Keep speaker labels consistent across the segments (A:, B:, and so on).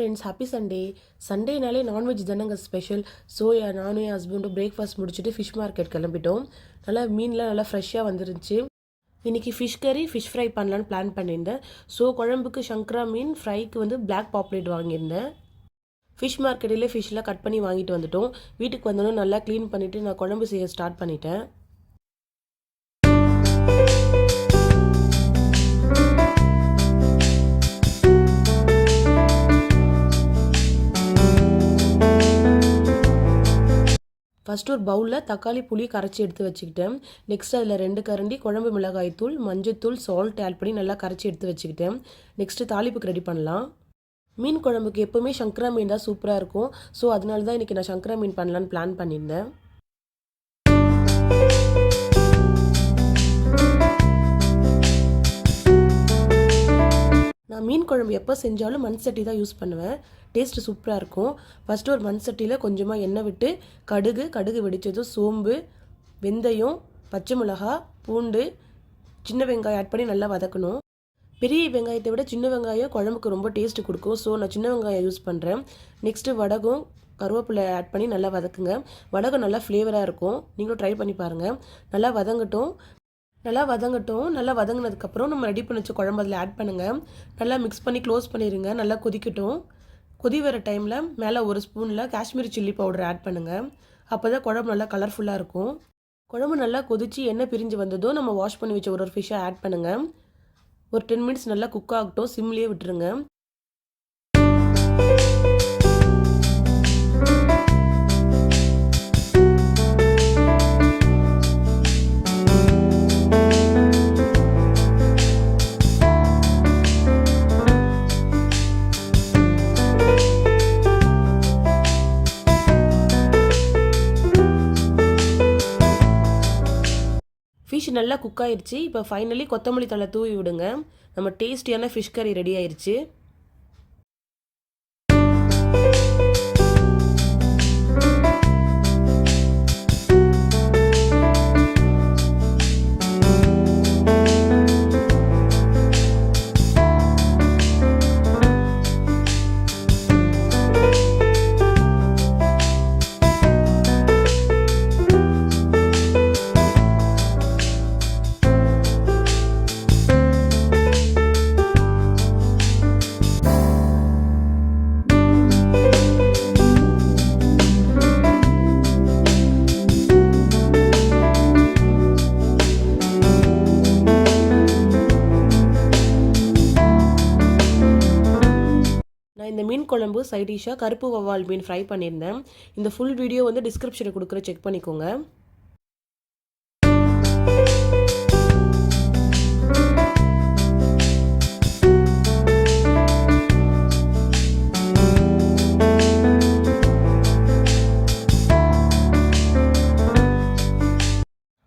A: Friends, happy Sunday. சண்டேனாலே non veg தானேங்க special. So நானும் என் ஹஸ்பண்டும் பிரேக்ஃபாஸ்ட் முடிச்சுட்டு ஃபிஷ் மார்க்கெட் கிளம்பிட்டோம். நல்லா மீன்லாம் நல்லா ஃப்ரெஷ்ஷாக வந்துருந்துச்சு. இன்றைக்கி ஃபிஷ் கறி, ஃபிஷ் ஃப்ரை பண்ணலான்னு பிளான் பண்ணியிருந்தேன். ஸோ குழம்புக்கு சங்கரா மீன், ஃப்ரைக்கு வந்து பிளாக் பாப்லேட் வாங்கியிருந்தேன். ஃபிஷ் மார்க்கெட்டிலே ஃபிஷ்லாம் கட் பண்ணி வாங்கிட்டு வந்துட்டோம். வீட்டுக்கு வந்தோன்னே நல்லா க்ளீன் பண்ணிவிட்டு நான் குழம்பு செய்ய ஸ்டார்ட் பண்ணிட்டேன். ஃபஸ்ட்டு ஒரு பவுலில் தக்காளி புளி கரைச்சி எடுத்து வச்சுக்கிட்டேன். நெக்ஸ்ட் அதில் 2 கரண்டி குழம்பு மிளகாய் தூள், மஞ்சத்தூள், சால்ட் ஆட் பண்ணி நல்லா கரைச்சி எடுத்து வச்சுக்கிட்டேன். நெக்ஸ்ட்டு தாளிப்புக்கு ரெடி பண்ணலாம். மீன் குழம்புக்கு எப்போவுமே சங்கரா மீன் தான் சூப்பராக இருக்கும். ஸோ அதனால தான் இன்றைக்கி நான் சங்கரா மீன் பண்ணலான்னு பிளான் பண்ணியிருந்தேன். நான் மீன் குழம்பு எப்போ செஞ்சாலும் மண் சட்டி தான் யூஸ் பண்ணுவேன். டேஸ்ட்டு சூப்பராக இருக்கும். ஃபஸ்ட்டு ஒரு மண் சட்டியில் கொஞ்சமாக எண்ணெய் விட்டு கடுகு வெடித்ததும் சோம்பு, வெந்தயம், பச்சை மிளகா, பூண்டு, சின்ன வெங்காயம் ஆட் பண்ணி நல்லா வதக்கணும். பெரிய வெங்காயத்தை விட சின்ன வெங்காயம் குழம்புக்கு ரொம்ப டேஸ்ட்டு கொடுக்கும். ஸோ நான் சின்ன வெங்காயம் யூஸ் பண்ணுறேன். நெக்ஸ்ட்டு வடகம், கருவேப்பிலை ஆட் பண்ணி நல்லா வதக்குங்க. வடகம் நல்லா ஃப்ளேவராக இருக்கும். நீங்களும் ட்ரை பண்ணி பாருங்கள். நல்லா வதங்கட்டும். நல்லா வதங்கினதுக்கப்புறம் நம்ம ரெடி பண்ணி வச்ச குழம்பு அதில் ஆட் பண்ணுங்கள். நல்லா மிக்ஸ் பண்ணி க்ளோஸ் பண்ணிடுங்க. நல்லா கொதிக்கட்டும். கொதி வர டைமில் மேலே ஒரு ஸ்பூனில் காஷ்மீரி சில்லி பவுடர் ஆட் பண்ணுங்கள். அப்போ தான் குழம்பு நல்லா கலர்ஃபுல்லாக இருக்கும். குழம்பு நல்லா கொதித்து எண்ணெய் பிரிஞ்சு வந்ததும் நம்ம வாஷ் பண்ணி வச்ச ஒரு ஃபிஷ்ஷை ஆட் பண்ணுங்கள். ஒரு 10 மினிட்ஸ் நல்லா குக் ஆகட்டும். சிம்லேயே விட்டுருங்க. ஃபிஷ் நல்லா குக் ஆயிடுச்சு. இப்போ ஃபைனலி கொத்தமல்லி தழை தூவி விடுங்க. நம்ம டேஸ்டியான ஃபிஷ் கறி ரெடி ஆயிடுச்சு. நான் இந்த மீன் குழம்பு சைட் டிஷ்ஷாக கருப்பு வவ்வால் மீன் ஃப்ரை பண்ணியிருந்தேன். இந்த ஃபுல் வீடியோ வந்து டிஸ்கிரிப்ஷனில் கொடுக்குற, செக் பண்ணிக்கோங்க.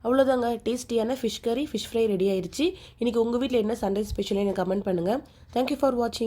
A: அவ்வளோதாங்க, டேஸ்டியான ஃபிஷ் கறி, ஃபிஷ் ஃப்ரை ரெடி ஆயிடுச்சு. இன்றைக்கி உங்கள் வீட்டில் என்ன சண்டே ஸ்பெஷல் எனக்கு கமெண்ட் பண்ணுங்கள். தேங்க்யூ ஃபார் வாட்சிங்.